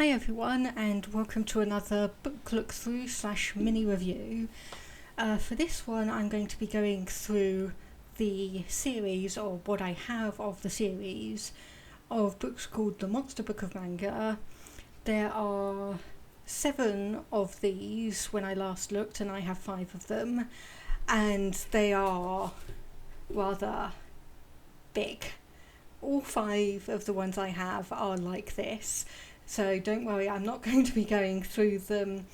Hi everyone, and welcome to another book look through / mini review. For this one I'm going to be going through the series, or what I have of the series, of books called the Monster Book of Manga. There are 7 of these when I last looked, and I have 5 of them, and they are rather big. All 5 of the ones I have are like this. So don't worry, I'm not going to be going through them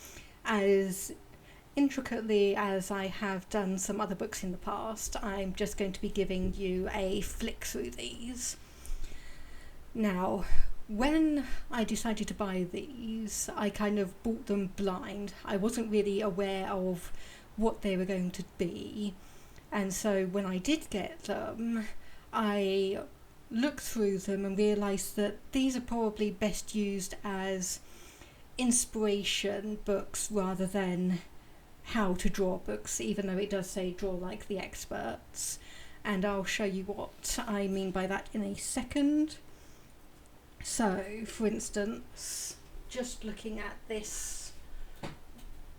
as intricately as I have done some other books in the past. I'm just going to be giving you a flick through these. Now, when I decided to buy these, I kind of bought them blind. I wasn't really aware of what they were going to be. And so when I did get them, I looked through them and realised that these are probably best used as inspiration books rather than how to draw books, even though it does say draw like the experts, and I'll show you what I mean by that in a second. So, for instance, just looking at this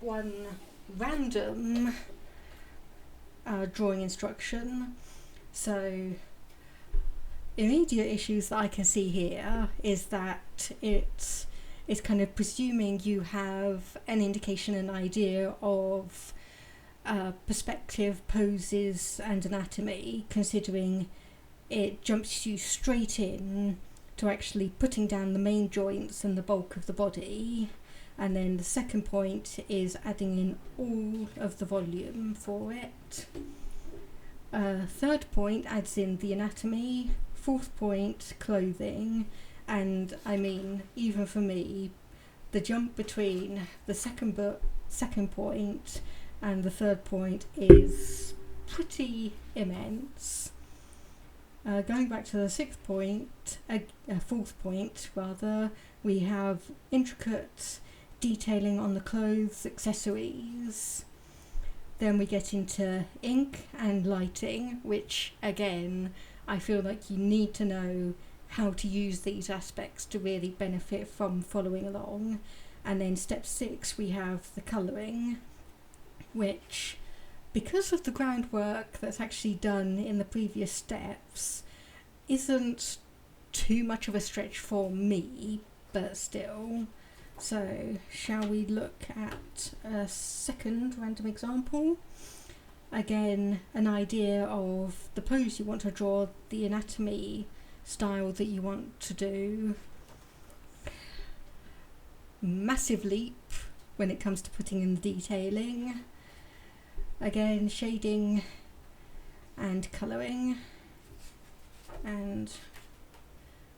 one random drawing instruction, so immediate issues that I can see here is that it's kind of presuming you have an indication, an idea of perspective, poses and anatomy, considering it jumps you straight in to actually putting down the main joints and the bulk of the body, and then the second point is adding in all of the volume for it. Third point adds in the anatomy. Fourth point, clothing, and I mean, even for me, the jump between the second point and the third point is pretty immense. Going back to the fourth point rather, we have intricate detailing on the clothes, accessories. Then we get into ink and lighting, which again, I feel like you need to know how to use these aspects to really benefit from following along. And then step 6, we have the colouring, which, because of the groundwork that's actually done in the previous steps, isn't too much of a stretch for me, but still. So, shall we look at a second random example? Again, an idea of the pose you want to draw, the anatomy style that you want to do. Massive leap when it comes to putting in the detailing. Again, shading and colouring. And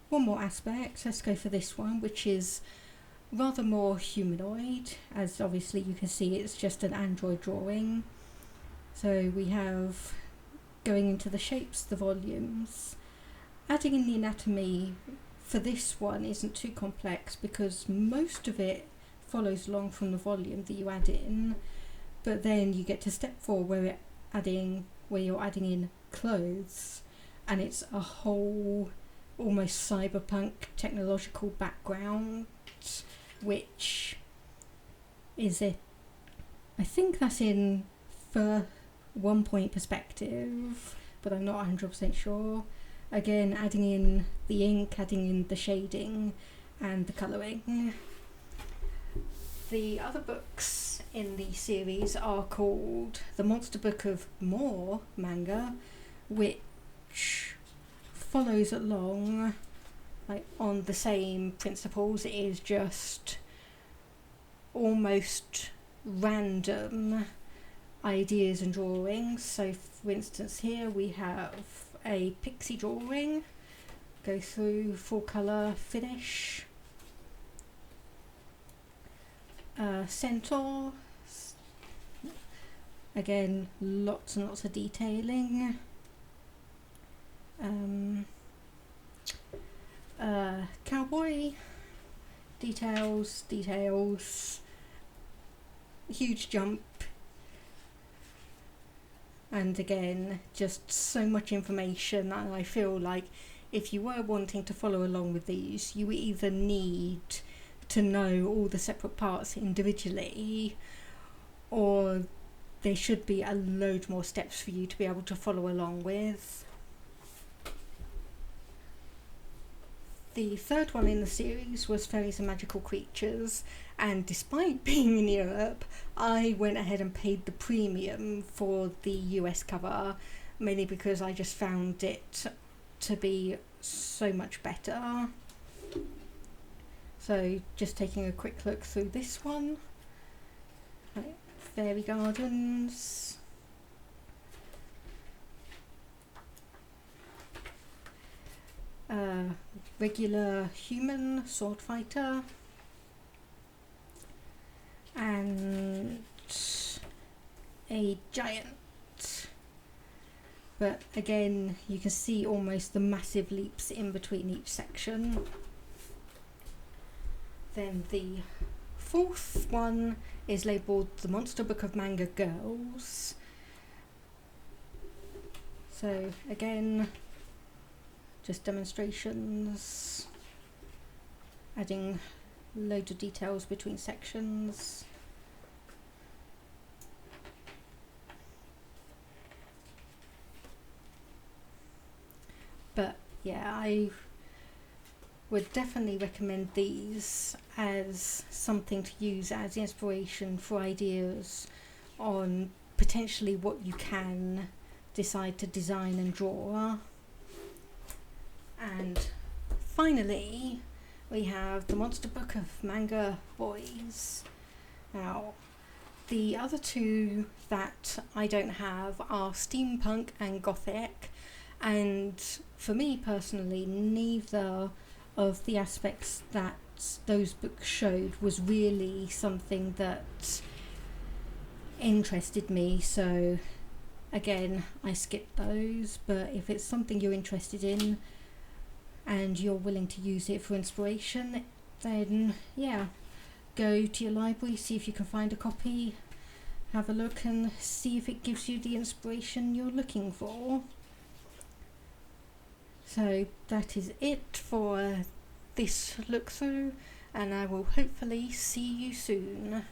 one more aspect, let's go for this one, which is rather more humanoid, as obviously you can see it's just an android drawing. So we have, going into the shapes, the volumes. Adding in the anatomy for this one isn't too complex because most of it follows along from the volume that you add in, but then you get to step 4 where you're adding in clothes, and it's a whole almost cyberpunk technological background, which is it. I think that's in for 1 point perspective, but I'm not 100% sure. Again, adding in the ink, adding in the shading and the colouring. The other books in the series are called the Monster Book of Manga, which follows along like on the same principles. It is just almost random ideas and drawings. So for instance, here we have a pixie drawing, go through full colour finish, centaur, again lots and lots of detailing, cowboy, details, huge jump, and again just so much information, and I feel like if you were wanting to follow along with these, you either need to know all the separate parts individually, or there should be a load more steps for you to be able to follow along with. The third one in the series was Fairies and Magical Creatures, and despite being in Europe, I went ahead and paid the premium for the US cover, mainly because I just found it to be so much better. So just taking a quick look through this one. Right, Fairy Gardens. Regular human sword fighter. And a giant. But again, you can see almost the massive leaps in between each section. Then the fourth one is labelled the Monster Book of Manga Girls. So again, just demonstrations, adding loads of details between sections. But yeah, I would definitely recommend these as something to use as inspiration for ideas on potentially what you can decide to design and draw. And finally, we have the Monster Book of Manga Boys. Now, the other two that I don't have are steampunk and gothic, and for me personally, neither of the aspects that those books showed was really something that interested me, so again, I skipped those. But if it's something you're interested in and you're willing to use it for inspiration, then yeah, go to your library, see if you can find a copy, have a look and see if it gives you the inspiration you're looking for. So that is it for this look through, and I will hopefully see you soon.